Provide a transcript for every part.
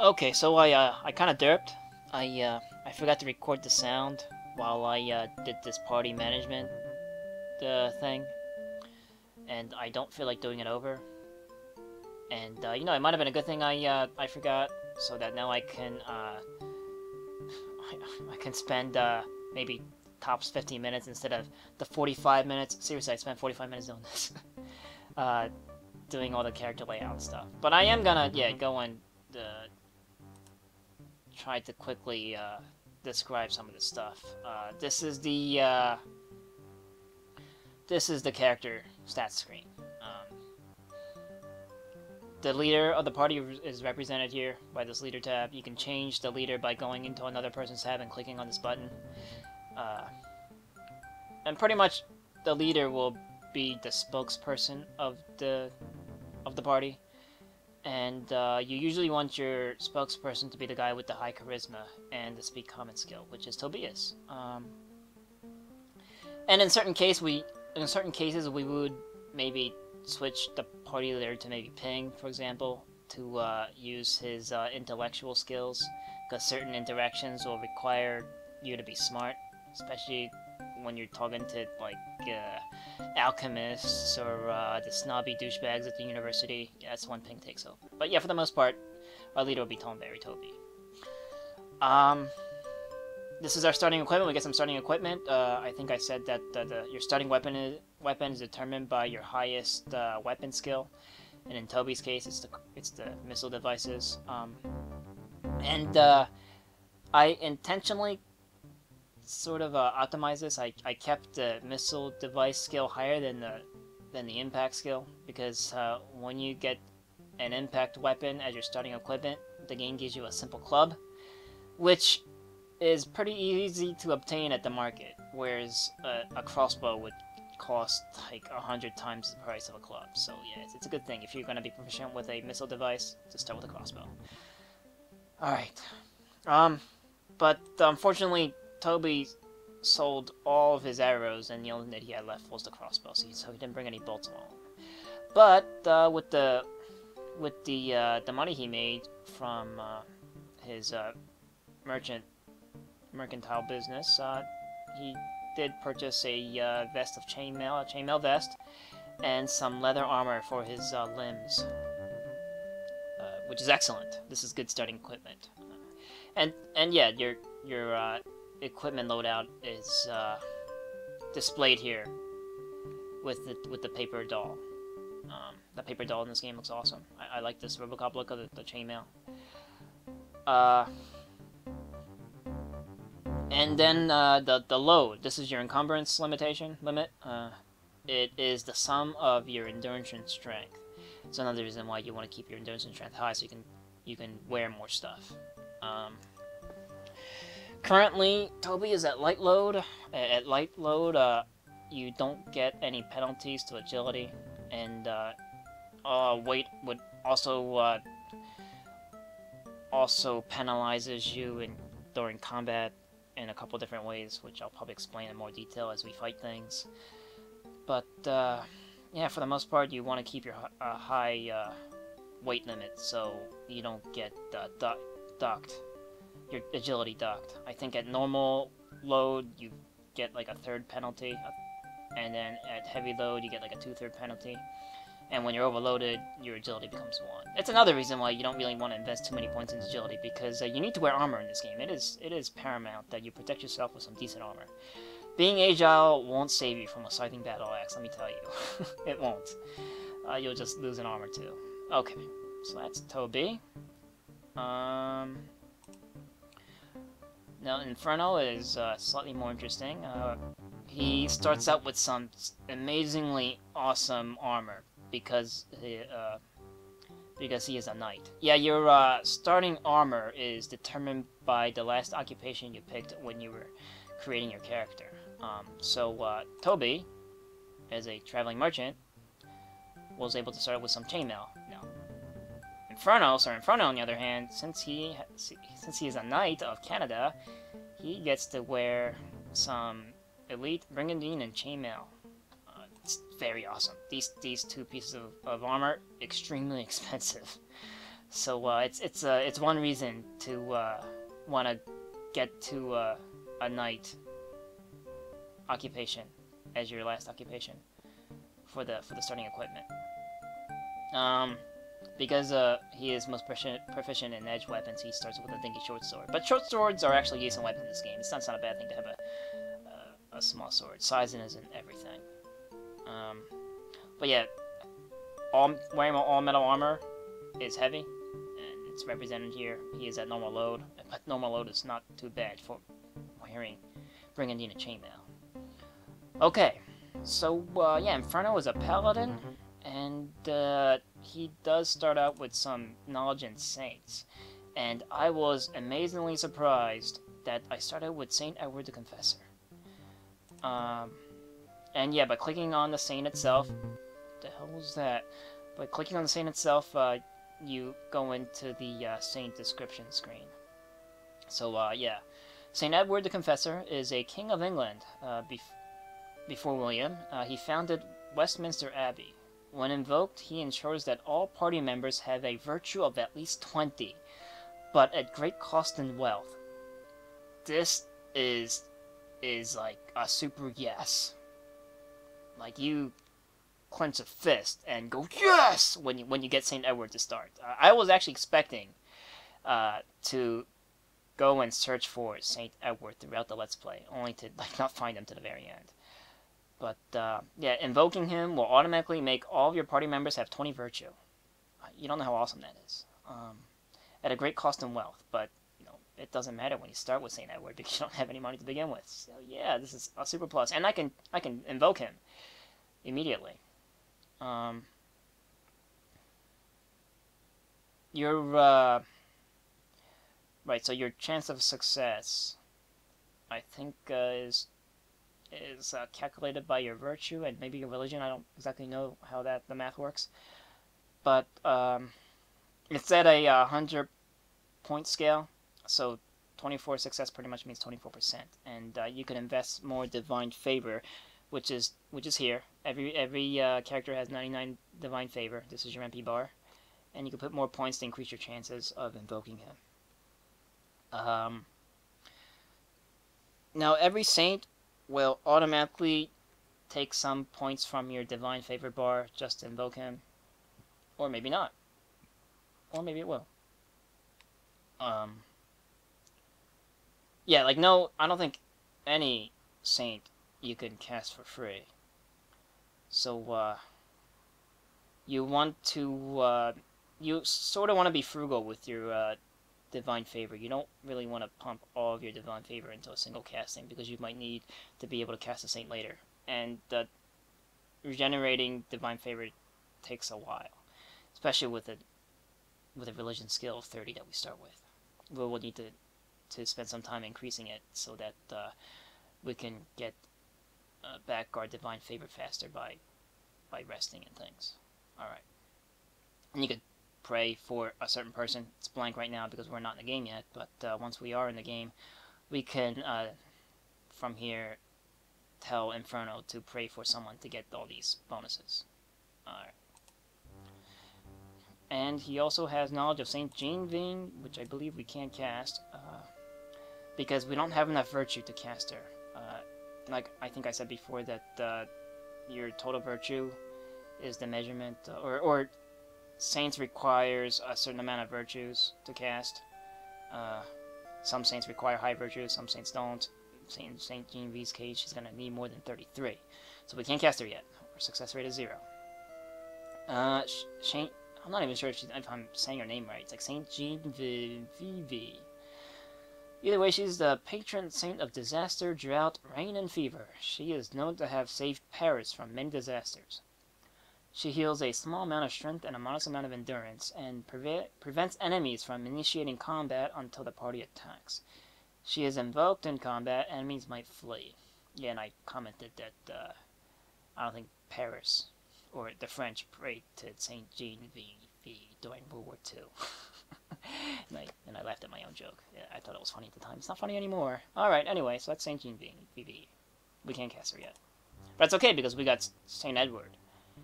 Okay, so I kind of derped. I forgot to record the sound while I did this party management thing, and I don't feel like doing it over. And you know, it might have been a good thing I forgot, so that now I can I can spend maybe tops 15 minutes instead of the 45 minutes. Seriously, I spent 45 minutes doing this, uh, doing all the character layout stuff. But I am gonna go and try to quickly describe some of this stuff. This is the character stats screen. The leader of the party is represented here by this leader tab. You can change the leader by going into another person's tab and clicking on this button. And pretty much the leader will be the spokesperson of the party. And you usually want your spokesperson to be the guy with the high charisma and the speak common skill, which is Tobias. And in certain cases, we would maybe switch the party leader to maybe Ping, for example, to use his intellectual skills, because certain interactions will require you to be smart, especially when you're talking to like alchemists or the snobby douchebags at the university. Yeah, that's when Ping takes over. But yeah, for the most part, our leader will be Tonberry Toby. This is our starting equipment. We get some starting equipment. I think I said that your starting weapon is determined by your highest weapon skill, and in Toby's case, it's the missile devices. And I intentionally sort of optimized this. I kept the missile device skill higher than the impact skill, because when you get an impact weapon as your starting equipment, the game gives you a simple club, which is pretty easy to obtain at the market, whereas a crossbow would cost like 100 times the price of a club. So yeah, it's a good thing if you're going to be proficient with a missile device to start with a crossbow. Alright. But unfortunately, Toby sold all of his arrows, and the only thing that he had left was the crossbow, so he didn't bring any bolts along. But with the money he made from his mercantile business, he did purchase a vest of chainmail, a chainmail vest, and some leather armor for his limbs, which is excellent. This is good starting equipment. And yeah, your equipment loadout is displayed here with the paper doll. The paper doll in this game looks awesome. I like this Robocop look of the chainmail. And then the load. This is your encumbrance limit. It is the sum of your endurance and strength. It's another reason why you want to keep your endurance and strength high, so you can wear more stuff. Currently, Toby is at light load. At light load, you don't get any penalties to agility, and weight would also penalizes you during combat in a couple different ways, which I'll probably explain in more detail as we fight things. But yeah, for the most part, you want to keep your high weight limit, so you don't get docked. Your agility docked. I think at normal load you get like a 1/3 penalty, and then at heavy load you get like a 2/3 penalty. And when you're overloaded, your agility becomes 1. It's another reason why you don't really want to invest too many points in agility, because you need to wear armor in this game. It is paramount that you protect yourself with some decent armor. Being agile won't save you from a scything battle axe, let me tell you. It won't. You'll just lose an armor too. Okay, so that's Toby. Now Inferno is slightly more interesting. He starts out with some amazingly awesome armor, because he is a knight. Yeah, your starting armor is determined by the last occupation you picked when you were creating your character. So Toby, as a traveling merchant, was able to start with some chainmail. Now, Inferno on the other hand, since he is a knight of Canada, he gets to wear some elite brigandine and chainmail. It's very awesome. These two pieces of armor, extremely expensive. So it's one reason to want to get to a knight occupation as your last occupation for the starting equipment. Because he is most proficient in edge weapons, he starts with a dinky short sword. But short swords are actually decent weapons in this game. It's not a bad thing to have a small sword. Size isn't everything. But yeah, wearing all metal armor is heavy, and it's represented here. He is at normal load, but normal load is not too bad for bringing in a chainmail. Okay, so yeah, Inferno is a paladin, and he does start out with some knowledge in saints, and I was amazingly surprised that I started with Saint Edward the Confessor. And yeah, by clicking on the saint itself, the hell was that? By clicking on the saint itself, you go into the saint description screen. So yeah, Saint Edward the Confessor is a king of England. Before William, he founded Westminster Abbey. When invoked, he ensures that all party members have a virtue of at least 20, but at great cost in wealth. This is like a super yes. Like, you clench a fist and go yes when you get Saint Edward to start. I was actually expecting to go and search for Saint Edward throughout the Let's Play, only to like not find him to the very end. But yeah, invoking him will automatically make all of your party members have 20 virtue. You don't know how awesome that is. At a great cost in wealth, but you know it doesn't matter when you start with Saint Edward because you don't have any money to begin with. So yeah, this is a super plus, and I can invoke him immediately. Your right, so your chance of success, I think, is calculated by your virtue and maybe your religion. I don't exactly know how the math works, but it's at a 100-point scale. So 24 success pretty much means 24%, and you can invest more divine favor, which is here. Every character has 99 divine favor. This is your MP bar, and you can put more points to increase your chances of invoking him. Now every saint will automatically take some points from your divine favor bar just to invoke him, or maybe not, or maybe it will. Yeah, like no, I don't think any saint you can cast for free. So you want to you sort of want to be frugal with your divine favor. You don't really want to pump all of your divine favor into a single casting because you might need to be able to cast a saint later, and regenerating divine favor takes a while, especially with a religion skill of 30 that we start with. We'll need to spend some time increasing it so that we can get back our divine favor faster by resting and things. Alright. And you could pray for a certain person. It's blank right now because we're not in the game yet, but once we are in the game, we can, from here, tell Inferno to pray for someone to get all these bonuses. Alright. And he also has knowledge of Saint Genevieve, which I believe we can't cast, because we don't have enough virtue to cast her. Like I think I said before, that your total virtue is the measurement, or saints requires a certain amount of virtues to cast. Some saints require high virtues, some saints don't. Saint Genevieve's case, she's gonna need more than 33, so we can't cast her yet. Our success rate is 0. I'm not even sure if I'm saying her name right. It's like Saint Genevieve. Either way, she's the patron saint of disaster, drought, rain, and fever. She is known to have saved Paris from many disasters. She heals a small amount of strength and a modest amount of endurance, and prevents enemies from initiating combat until the party attacks. She is invoked in combat, enemies might flee. Yeah, and I commented that I don't think Paris or the French prayed to Saint Genevieve during World War II. and I laughed at my own joke. Yeah, I thought it was funny at the time. It's not funny anymore. Alright, anyway, so that's Saint Genevieve. We can't cast her yet. But that's okay, because we got Saint Edward.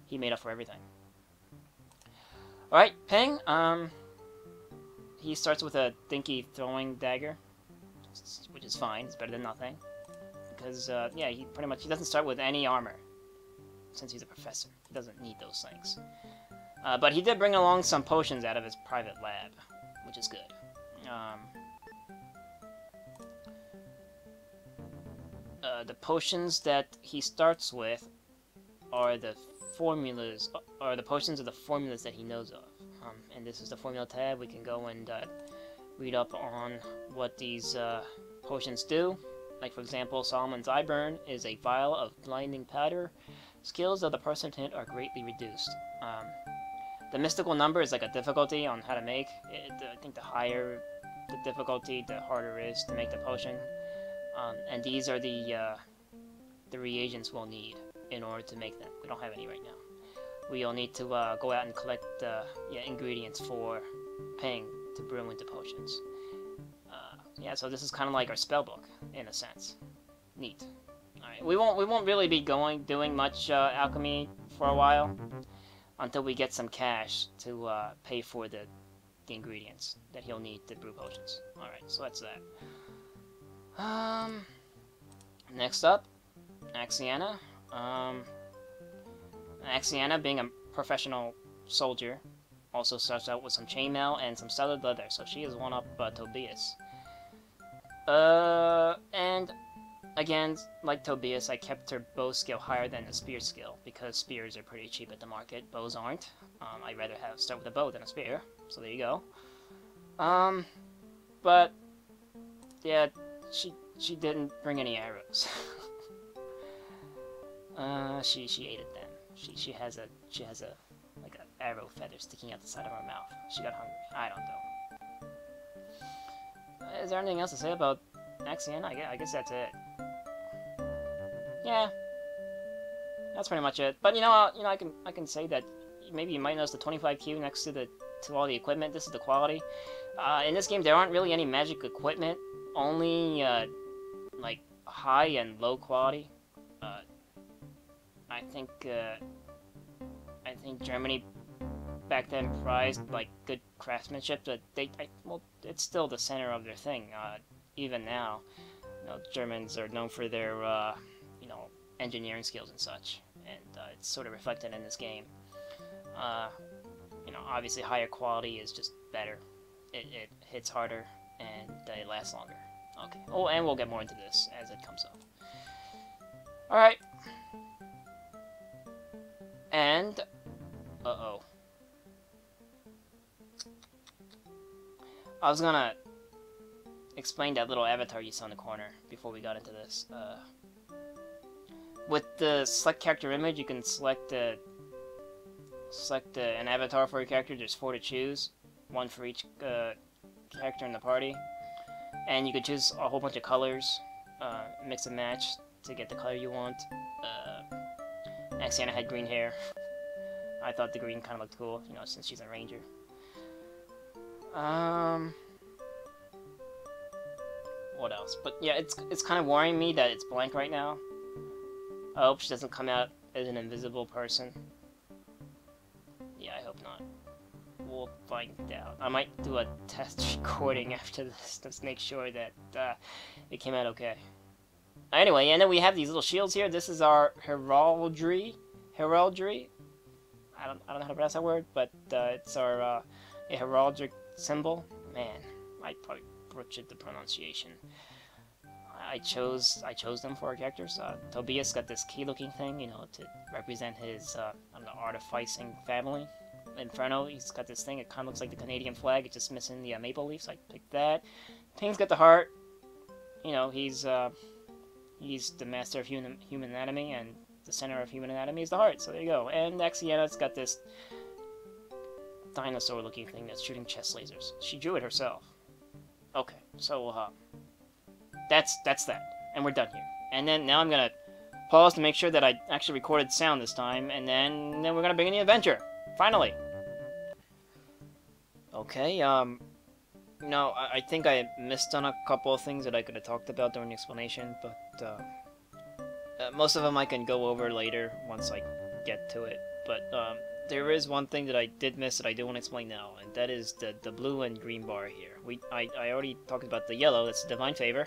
He made up for everything. Alright, Ping, he starts with a dinky throwing dagger, which is fine. It's better than nothing. Because, yeah, he doesn't start with any armor. Since he's a professor. He doesn't need those things. But he did bring along some potions out of his private lab, which is good. The potions that he starts with are the formulas, are the potions of the formulas that he knows of. And this is the formula tab. We can go and read up on what these potions do. Like, for example, Solomon's Eye Burn is a vial of blinding powder. Skills of the person hit are greatly reduced. The mystical number is like a difficulty on how to make. I think the higher the difficulty, the harder it is to make the potion. And these are the reagents we'll need in order to make them. We don't have any right now. We'll need to go out and collect ingredients for paying to brew into potions. Yeah, so this is kind of like our spell book in a sense. Neat. All right, we won't really be doing much alchemy for a while until we get some cash to pay for the ingredients that he'll need to brew potions. All right, so that's that. Next up, Axiana. Axiana, being a professional soldier, also starts out with some chainmail and some studded leather, so she is one up Tobias. And again, like Tobias, I kept her bow skill higher than the spear skill, because spears are pretty cheap at the market, bows aren't. I'd rather start with a bow than a spear, so there you go. But, yeah, she didn't bring any arrows. She ate at them. She has a like an arrow feather sticking out the side of her mouth. She got hungry. I don't know. Is there anything else to say about Axiana? I guess that's it. Yeah, that's pretty much it. But I can say that maybe you might notice the 25Q next to all the equipment. This is the quality. In this game, there aren't really any magic equipment. Only like high and low quality. I think Germany back then prized like good craftsmanship. That well, it's still the center of their thing. Even now, Germans are known for their engineering skills and such, and it's sort of reflected in this game. Obviously higher quality is just better. It hits harder and it lasts longer. Okay. Oh, and we'll get more into this as it comes up. All right. And uh-oh. I was gonna explain that little avatar you saw in the corner before we got into this. With the select character image, you can select an avatar for your character. There's 4 to choose, 1 for each character in the party, and you can choose a whole bunch of colors, mix and match to get the color you want. Axiana had green hair. I thought the green kind of looked cool, since she's a ranger. What else? But yeah, it's kind of worrying me that it's blank right now. I hope she doesn't come out as an invisible person. Yeah, I hope not. We'll find out. I might do a test recording after this to make sure that it came out okay. Anyway, and then we have these little shields here. This is our heraldry. Heraldry. I don't know how to pronounce that word, but it's our heraldic symbol. Man, I probably butchered the pronunciation. I chose them for our characters. Tobias got this key-looking thing, to represent his artificing family. Inferno, he's got this thing. It kind of looks like the Canadian flag. It's just missing the maple leaf, so I picked that. Ping's got the heart. He's the master of human anatomy, and the center of human anatomy is the heart. So there you go. And Axiana's got this dinosaur-looking thing that's shooting chest lasers. She drew it herself. Okay, so that's that, and we're done here. And then now I'm gonna pause to make sure that I actually recorded sound this time, and then we're gonna begin the adventure. Finally. Okay. I think I missed on a couple of things that I could have talked about during the explanation, but most of them I can go over later once I get to it. But there is one thing that I did miss that I do want to explain now, and that is the blue and green bar here. I already talked about the yellow, that's the Divine Favor,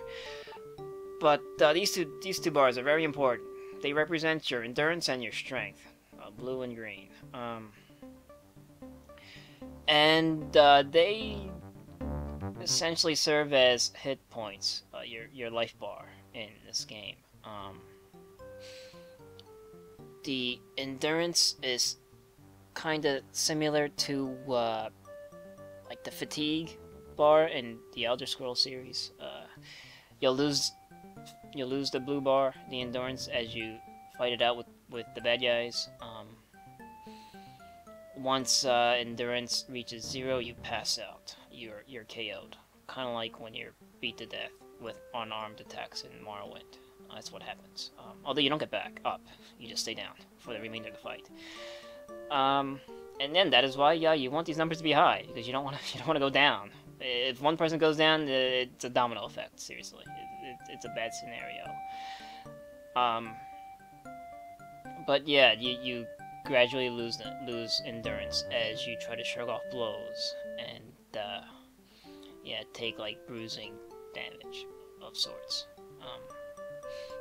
but these two bars are very important. They represent your endurance and your strength, blue and green. And they essentially serve as hit points, your life bar in this game. The endurance is kind of similar to like the fatigue bar in the Elder Scrolls series. You'll lose the blue bar, the endurance, as you fight it out with the bad guys. Once endurance reaches 0, you pass out. You're KO'd. Kind of like when you're beat to death with unarmed attacks in Morrowind. That's what happens. Although you don't get back up, you just stay down for the remainder of the fight. And then that is why you want these numbers to be high, because you don't want to go down. If one person goes down, it's a domino effect. Seriously, it's a bad scenario. But yeah, you gradually lose endurance as you try to shrug off blows and yeah, take like bruising damage of sorts.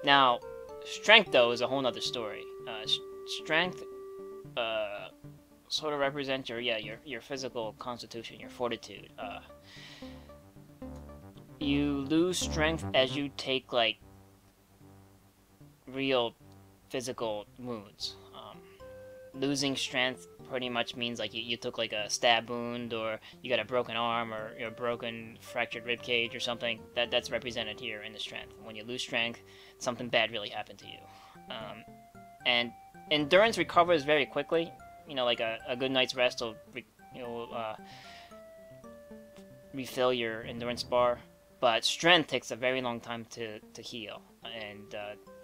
Now, strength though is a whole nother story. Strength sort of represents your physical constitution, your fortitude. You lose strength as you take like real physical wounds. Losing strength pretty much means like you took like a stab wound, or you got a broken arm, or a broken fractured rib cage or something. That's represented here in the strength. When you lose strength, something bad really happened to you. And endurance recovers very quickly. You know, like a good night's rest will refill your endurance bar. But strength takes a very long time to heal, and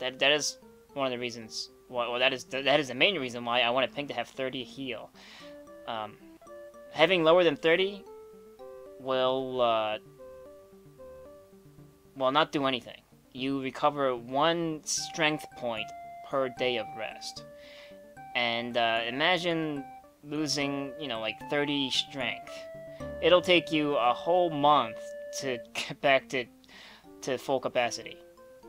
that is one of the reasons. Well, that is the main reason why I wanted Pink to have 30 heal. Having lower than 30 will not do anything. You recover 1 strength point per day of rest, and imagine losing, like 30 strength. It'll take you a whole month to get back to full capacity.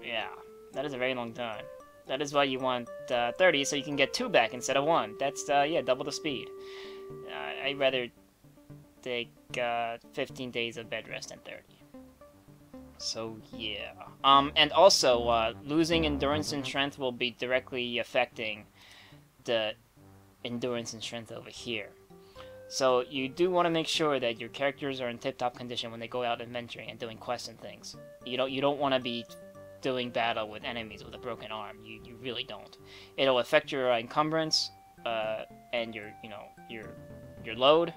Yeah, that is a very long time. That is why you want 30, so you can get 2 back instead of 1. That's, double the speed. I'd rather take 15 days of bed rest than 30. So, yeah. And also, losing endurance and strength will be directly affecting the endurance and strength over here. So, you do want to make sure that your characters are in tip-top condition when they go out adventuring and doing quests and things. You don't want to be doing battle with enemies with a broken arm. You really don't. It'll affect your encumbrance and your load.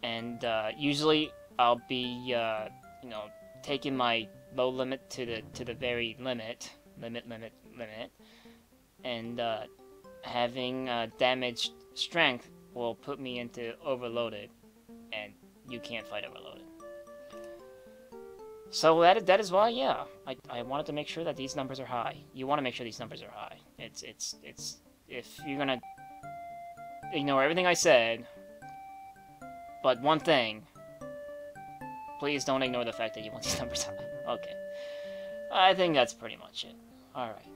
And usually I'll be taking my low limit to the very limit, and having damaged strength will put me into overloaded, and you can't fight overloaded. So that is why, yeah, I wanted to make sure that these numbers are high. You want to make sure these numbers are high. It's if you're gonna ignore everything I said, but one thing, please don't ignore the fact that you want these numbers high. Okay, I think that's pretty much it. All right,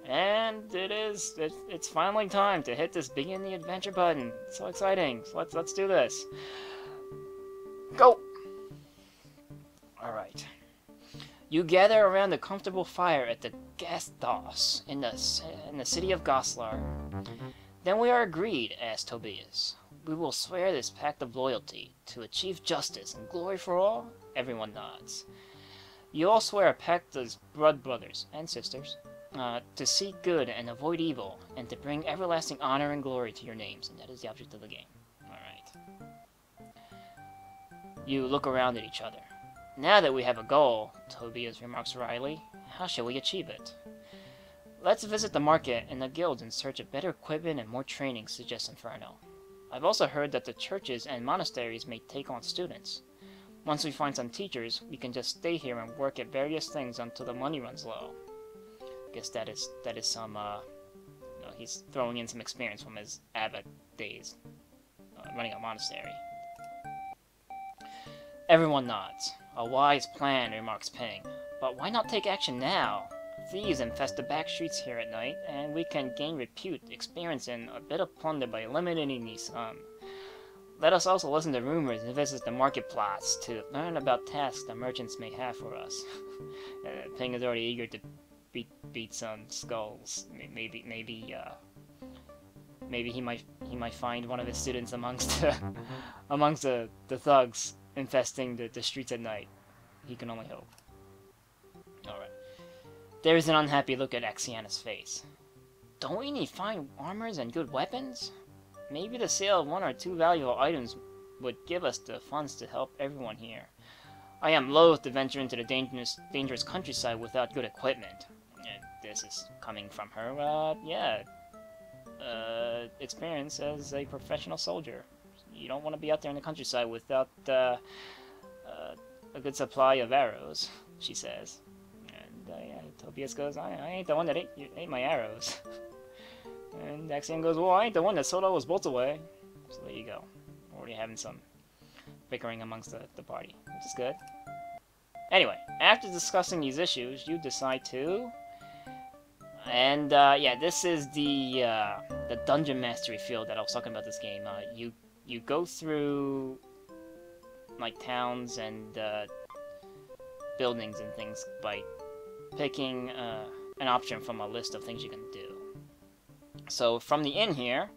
and it's finally time to hit this begin the adventure button. It's so exciting. So let's do this. Go. Alright. You gather around a comfortable fire at the Gastos in the city of Goslar. Then we are agreed, asked Tobias. We will swear this pact of loyalty to achieve justice and glory for all? Everyone nods. You all swear a pact as blood brothers and sisters, to seek good and avoid evil, and to bring everlasting honor and glory to your names, and that is the object of the game. Alright. You look around at each other. Now that we have a goal, Tobias remarks wryly, how shall we achieve it? Let's visit the market and the guilds in search of better equipment and more training, suggests Inferno. I've also heard that the churches and monasteries may take on students. Once we find some teachers, we can just stay here and work at various things until the money runs low. Guess that is some, he's throwing in some experience from his abbot days running a monastery. Everyone nods. A wise plan, remarks Ping. But why not take action now? Thieves infest the back streets here at night, and we can gain repute, experience, and a bit of plunder by eliminating these Let us also listen to rumors and visit the market plots to learn about tasks the merchants may have for us. Ping is already eager to beat some skulls. Maybe he might find one of his students amongst the thugs infesting the streets at night. He can only hope. Alright. There is an unhappy look at Axiana's face. Don't we need fine armors and good weapons? Maybe the sale of 1 or 2 valuable items would give us the funds to help everyone here. I am loath to venture into the dangerous countryside without good equipment. And this is coming from her, experience as a professional soldier. You don't want to be out there in the countryside without a good supply of arrows, she says. And Tobias goes, I ain't the one that ate my arrows. And Axion goes, well, I ain't the one that sold all those bolts away. So there you go. Already having some bickering amongst the party, which is good. Anyway, after discussing these issues, you decide to... And, yeah, this is the dungeon mastery field that I was talking about this game. You go through, like, towns and buildings and things by picking an option from a list of things you can do. So from the inn here,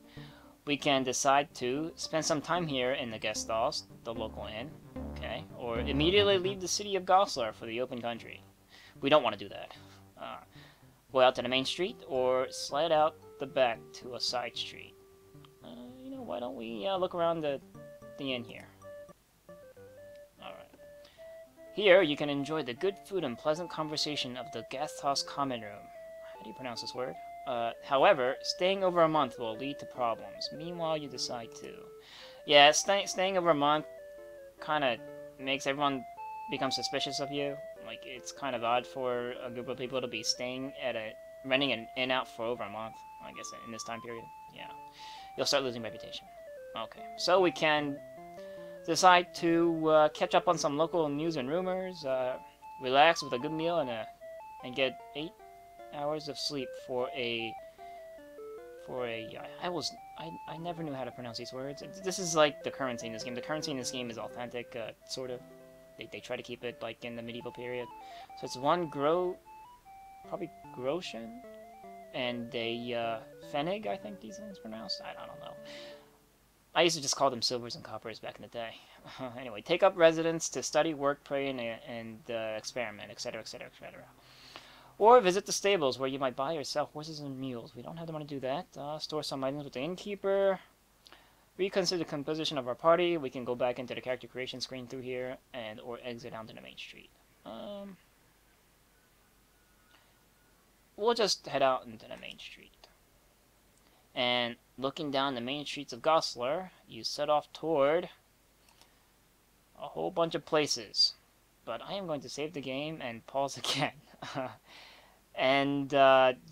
we can decide to spend some time here in the guest stalls, the local inn, okay, or immediately leave the city of Goslar for the open country. We don't want to do that. Go out to the main street, or slide out the back to a side street. You know, why don't we look around the inn here? Alright. Here, you can enjoy the good food and pleasant conversation of the Gasthaus common room. How do you pronounce this word? However, staying over a month will lead to problems. Meanwhile, you decide to. Yeah, staying over a month kind of makes everyone become suspicious of you. Like, it's kind of odd for a group of people to be renting an inn out for over a month, I guess, in this time period. Yeah. You'll start losing reputation. Okay, so we can decide to catch up on some local news and rumors, relax with a good meal, and get 8 hours of sleep for a I never knew how to pronounce these words. This is like the currency in this game. The currency in this game is authentic, sort of. They try to keep it like in the medieval period. So it's 1 probably groschen, and a pfennig, I think these things pronounced. I don't know. I used to just call them silvers and coppers back in the day. Anyway, take up residence to study, work, pray, and experiment, etc., etc., etc. Or visit the stables where you might buy or sell horses and mules. We don't have the money to do that. Store some items with the innkeeper. Reconsider the composition of our party. We can go back into the character creation screen through here, or exit onto the main street. We'll just head out into the main street. And looking down the main streets of Goslar, you set off toward a whole bunch of places. But I am going to save the game and pause again. And,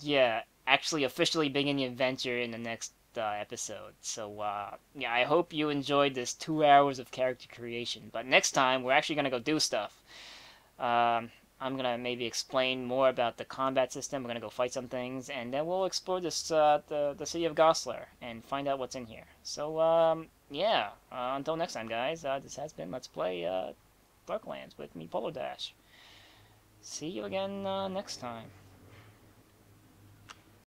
yeah, actually officially begin the adventure in the next episode. So, yeah, I hope you enjoyed this 2 hours of character creation. But next time, we're actually going to go do stuff. I'm going to maybe explain more about the combat system. We're going to go fight some things. And then we'll explore this, the city of Goslar and find out what's in here. So, yeah, until next time, guys, this has been Let's Play Darklands with me, PolarDash. See you again next time.